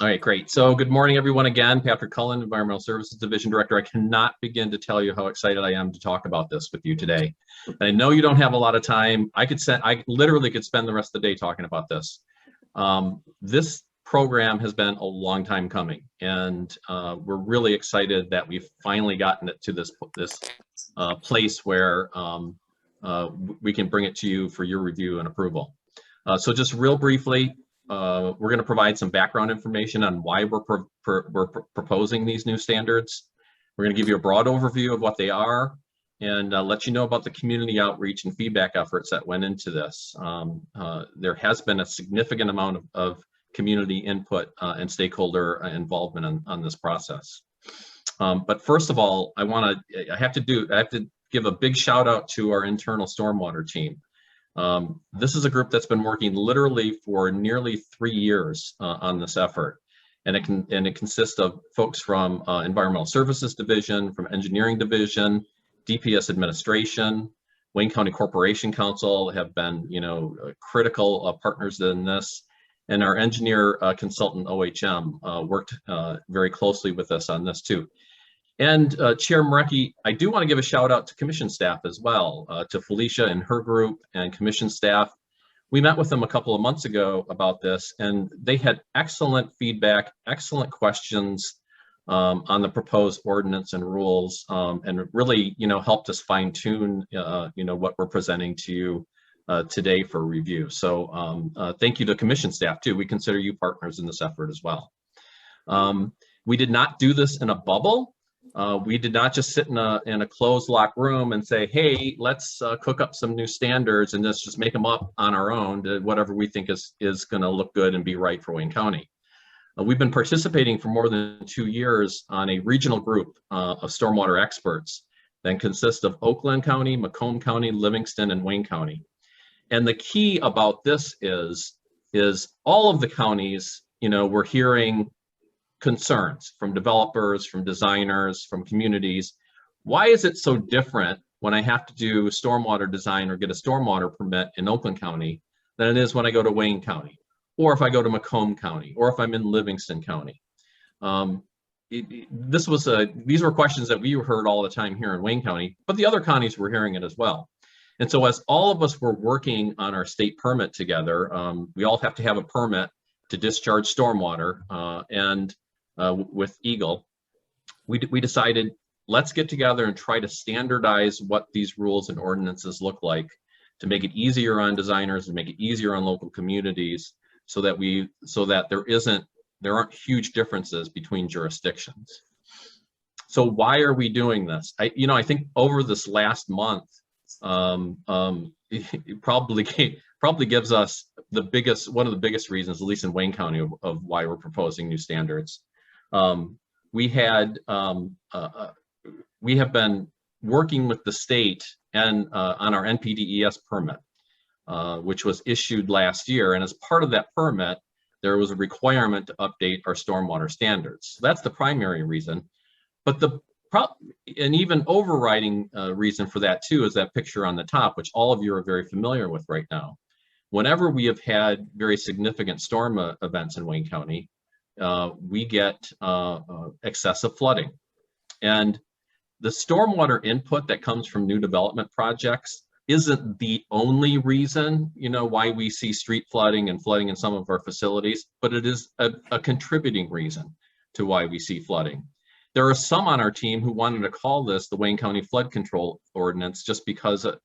All right, great. So good morning, everyone. Again, Patrick Cullen, Environmental Services Division Director. I cannot begin to tell you how excited I am to talk about this with you today. And I know you don't have a lot of time. I literally could spend the rest of the day talking about this. This program has been a long time coming, and we're really excited that we've finally gotten it to this place where we can bring it to you for your review and approval. So just real briefly, we're going to provide some background information on why we're proposing these new standards. We're going to give you a broad overview of what they are and let you know about the community outreach and feedback efforts that went into this. There has been a significant amount of community input and stakeholder involvement on this process. But first of all, I have to give a big shout out to our internal stormwater team. This is a group that's been working literally for nearly 3 years on this effort, and it consists of folks from Environmental Services Division, from Engineering Division, DPS Administration, Wayne County Corporation Council have been, critical partners in this, and our engineer consultant OHM worked very closely with us on this too. And Chair Marecki, I do want to give a shout out to commission staff as well, to Felicia and her group and commission staff. We met with them a couple of months ago about this, and they had excellent feedback, excellent questions on the proposed ordinance and rules, and really, helped us fine tune, what we're presenting to you today for review. So thank you to commission staff too. We consider you partners in this effort as well. We did not do this in a bubble. We did not just sit in a closed lock room and say, hey, let's cook up some new standards and let's just make them up on our own to whatever we think is going to look good and be right for Wayne County. We've been participating for more than 2 years on a regional group of stormwater experts that consists of Oakland County, Macomb County, Livingston, and Wayne County. And the key about this is all of the counties, we're hearing concerns from developers, from designers, from communities. Why is it so different when I have to do stormwater design or get a stormwater permit in Oakland County than it is when I go to Wayne County, or if I go to Macomb County, or if I'm in Livingston County? These were questions that we heard all the time here in Wayne County, but the other counties were hearing it as well. And so as all of us were working on our state permit together, we all have to have a permit to discharge stormwater, and with Eagle, we decided, let's get together and try to standardize what these rules and ordinances look like to make it easier on designers and make it easier on local communities, so that there aren't huge differences between jurisdictions. So why are we doing this? I think over this last month, it probably gives us one of the biggest reasons, at least in Wayne County, of why we're proposing new standards. We have been working with the state and on our NPDES permit, which was issued last year. And as part of that permit, there was a requirement to update our stormwater standards. So that's the primary reason. But an even overriding reason for that too is that picture on the top, which all of you are very familiar with right now. Whenever we have had very significant storm events in Wayne County, we get excessive flooding. And the stormwater input that comes from new development projects isn't the only reason, why we see street flooding and flooding in some of our facilities, but it is a contributing reason to why we see flooding. There are some on our team who wanted to call this the Wayne County Flood Control Ordinance just because of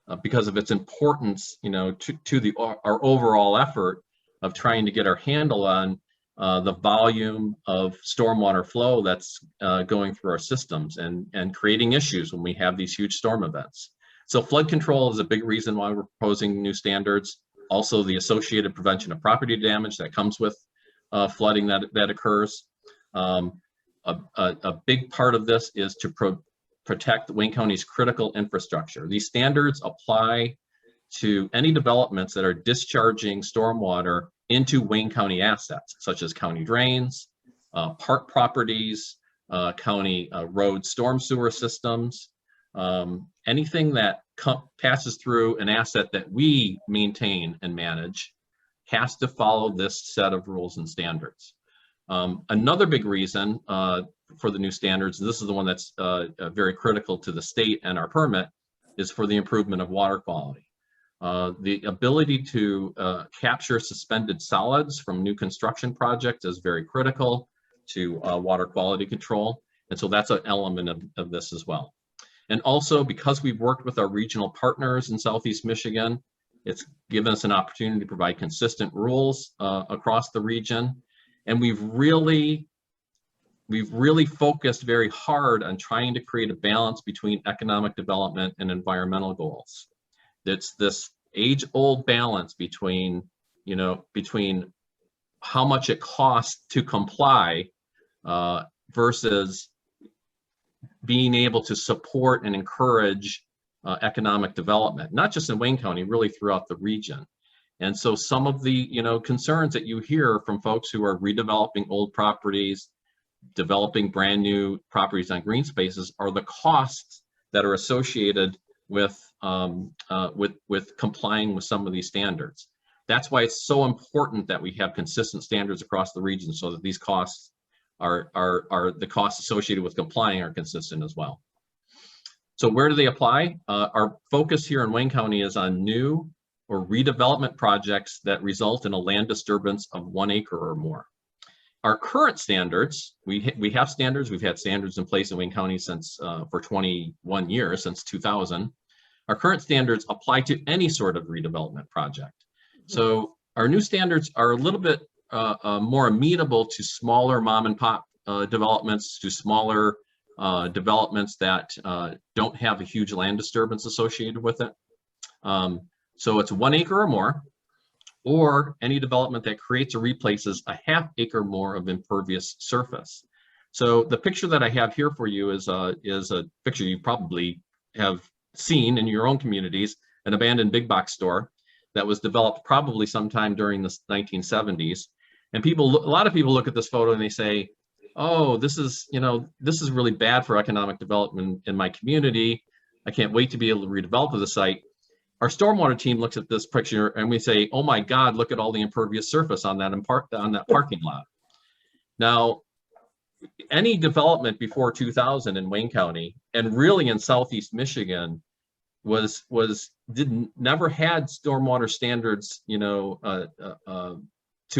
its importance, to our overall effort of trying to get our handle on the volume of stormwater flow that's going through our systems and creating issues when we have these huge storm events. So flood control is a big reason why we're proposing new standards. Also, the associated prevention of property damage that comes with flooding that occurs. A big part of this is to protect Wayne County's critical infrastructure. These standards apply to any developments that are discharging stormwater into Wayne County assets, such as county drains, park properties, county road storm sewer systems, anything that passes through an asset that we maintain and manage has to follow this set of rules and standards. Another big reason for the new standards, and this is the one that's very critical to the state and our permit, is for the improvement of water quality. The ability to capture suspended solids from new construction projects is very critical to water quality control. And so that's an element of this as well. And also, because we've worked with our regional partners in Southeast Michigan, it's given us an opportunity to provide consistent rules across the region. And we've really focused very hard on trying to create a balance between economic development and environmental goals. It's this age-old balance between, between how much it costs to comply versus being able to support and encourage economic development, not just in Wayne County, really throughout the region. And so some of the concerns that you hear from folks who are redeveloping old properties, developing brand new properties on green spaces, are the costs that are associated with complying with some of these standards. That's why it's so important that we have consistent standards across the region, so that these costs are the costs associated with complying are consistent as well. So where do they apply? Our focus here in Wayne County is on new or redevelopment projects that result in a land disturbance of 1 acre or more. Our current standards, we have standards, we've had standards in place in Wayne County since for 21 years, since 2000. Our current standards apply to any sort of redevelopment project. So our new standards are a little bit more amenable to smaller mom and pop developments, to smaller developments that don't have a huge land disturbance associated with it. So it's 1 acre or more, or any development that creates or replaces a ½ acre more of impervious surface. So the picture that I have here for you is a picture you probably have seen in your own communities, an abandoned big box store that was developed probably sometime during the 1970s. And a lot of people look at this photo and they say, oh, this is really bad for economic development in my community. I can't wait to be able to redevelop the site. Our stormwater team looks at this picture and we say, oh my God, look at all the impervious surface on that parking lot. Now, any development before 2000 in Wayne County, and really in Southeast Michigan, never had stormwater standards, to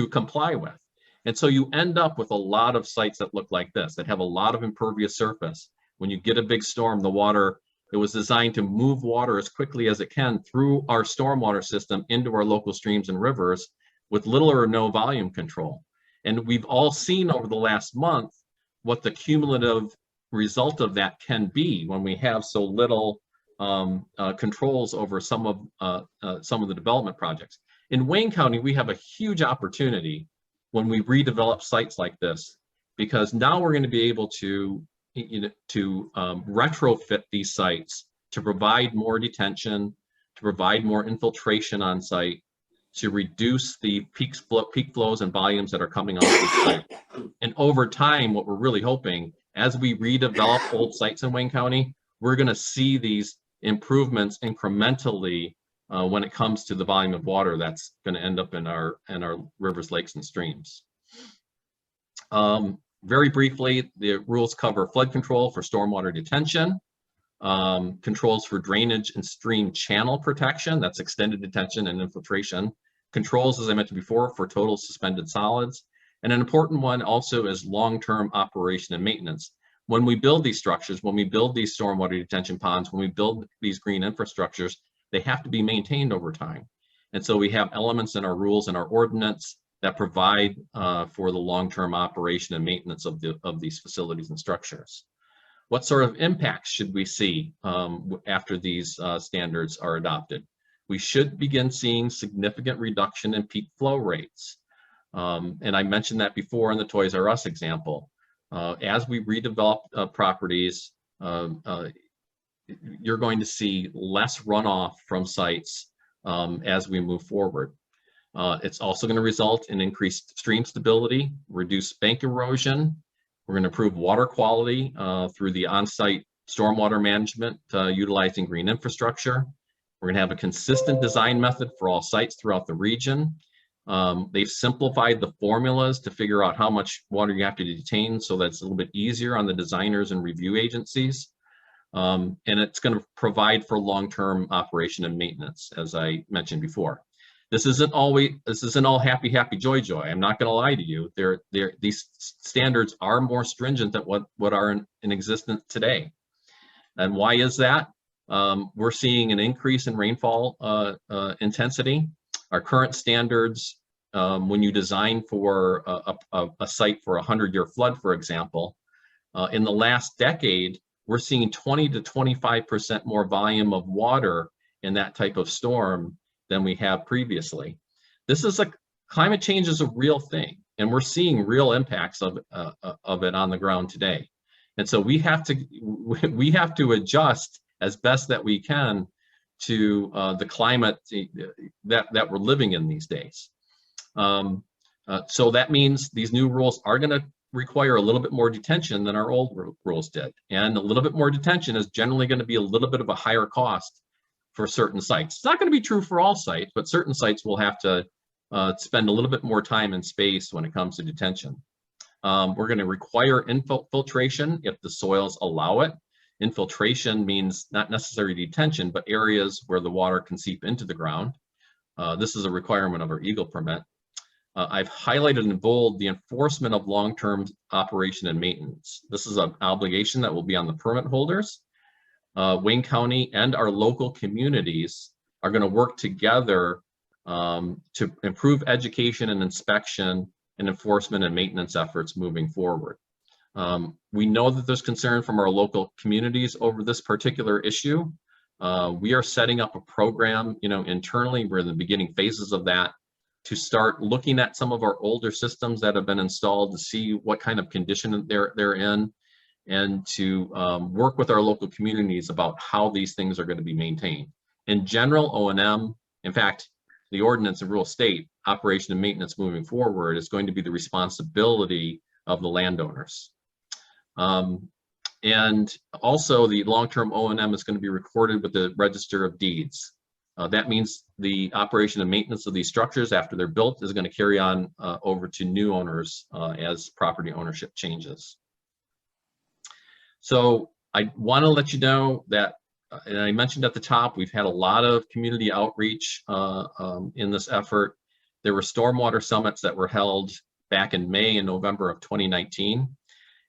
comply with. And so you end up with a lot of sites that look like this, that have a lot of impervious surface. When you get a big storm, the water, it was designed to move water as quickly as it can through our stormwater system into our local streams and rivers with little or no volume control. And we've all seen over the last month what the cumulative result of that can be when we have so little controls over some of the development projects. In Wayne County, we have a huge opportunity when we redevelop sites like this, because now we're going to be able to retrofit these sites to provide more detention, to provide more infiltration on site, to reduce the peak flows and volumes that are coming off the site. And over time, what we're really hoping, as we redevelop old sites in Wayne County, we're going to see these improvements incrementally when it comes to the volume of water that's going to end up in our rivers, lakes, and streams. Very briefly, the rules cover flood control for stormwater detention, controls for drainage and stream channel protection, that's extended detention and infiltration, controls, as I mentioned before, for total suspended solids, and an important one also is long-term operation and maintenance. When we build these structures, when we build these stormwater detention ponds, when we build these green infrastructures, they have to be maintained over time. And so we have elements in our rules and our ordinance that provide for the long-term operation and maintenance of these facilities and structures. What sort of impacts should we see after these standards are adopted? We should begin seeing significant reduction in peak flow rates. And I mentioned that before in the Toys R Us example. As we redevelop properties, you're going to see less runoff from sites as we move forward. It's also going to result in increased stream stability, reduced bank erosion. We're going to improve water quality through the on-site stormwater management utilizing green infrastructure. We're going to have a consistent design method for all sites throughout the region. They've simplified the formulas to figure out how much water you have to detain, so that's a little bit easier on the designers and review agencies. And it's going to provide for long-term operation and maintenance, as I mentioned before. This isn't all happy, joy. I'm not going to lie to you. These standards are more stringent than what are in existence today. And why is that? We're seeing an increase in rainfall intensity. Our current standards, when you design for a site for a 100-year flood, for example, in the last decade, we're seeing 20 to 25% more volume of water in that type of storm than we have previously. Climate change is a real thing, and we're seeing real impacts of it on the ground today. And so we have to adjust as best that we can to the climate that we're living in these days. So that means these new rules are going to require a little bit more detention than our old rules did. And a little bit more detention is generally going to be a little bit of a higher cost for certain sites. It's not going to be true for all sites, but certain sites will have to spend a little bit more time and space when it comes to detention. We're going to require infiltration if the soils allow it. Infiltration means not necessarily detention, but areas where the water can seep into the ground. This is a requirement of our Eagle permit. I've highlighted in bold the enforcement of long-term operation and maintenance. This is an obligation that will be on the permit holders. Wayne County and our local communities are going to work together to improve education and inspection and enforcement and maintenance efforts moving forward. We know that there's concern from our local communities over this particular issue. We are setting up a program, internally. We're in the beginning phases of that, to start looking at some of our older systems that have been installed to see what kind of condition they're in, and to work with our local communities about how these things are going to be maintained. In general, O&M, in fact, the ordinance and rule state operation and maintenance moving forward is going to be the responsibility of the landowners. And also the long-term O&M is going to be recorded with the Register of Deeds. That means the operation and maintenance of these structures after they're built is going to carry on over to new owners as property ownership changes. So I want to let you know that, and I mentioned at the top, we've had a lot of community outreach in this effort. There were stormwater summits that were held back in May and November of 2019.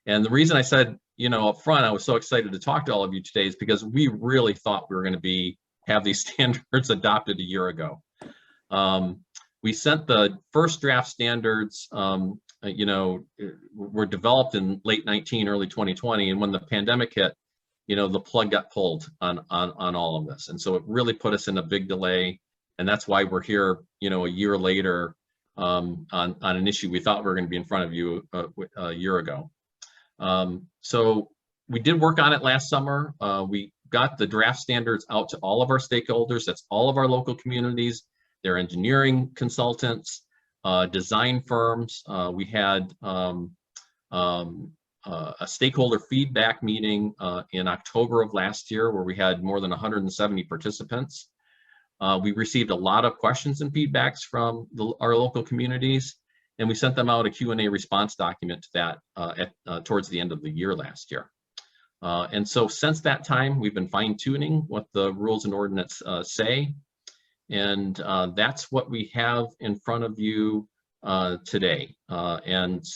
And the reason I said, up front, I was so excited to talk to all of you today is because we really thought we were going to have these standards adopted a year ago. We sent the first draft standards, were developed in late 19, early 2020. And when the pandemic hit, the plug got pulled on all of this. And so it really put us in a big delay. And that's why we're here, a year later on an issue we thought we were going to be in front of you a year ago. So we did work on it last summer. We got the draft standards out to all of our stakeholders. That's all of our local communities, their engineering consultants, design firms. We had a stakeholder feedback meeting in October of last year where we had more than 170 participants. We received a lot of questions and feedbacks from our local communities, and we sent them out a Q&A response document to that towards the end of the year last year. And so since that time, we've been fine-tuning what the rules and ordinance say. And that's what we have in front of you today. And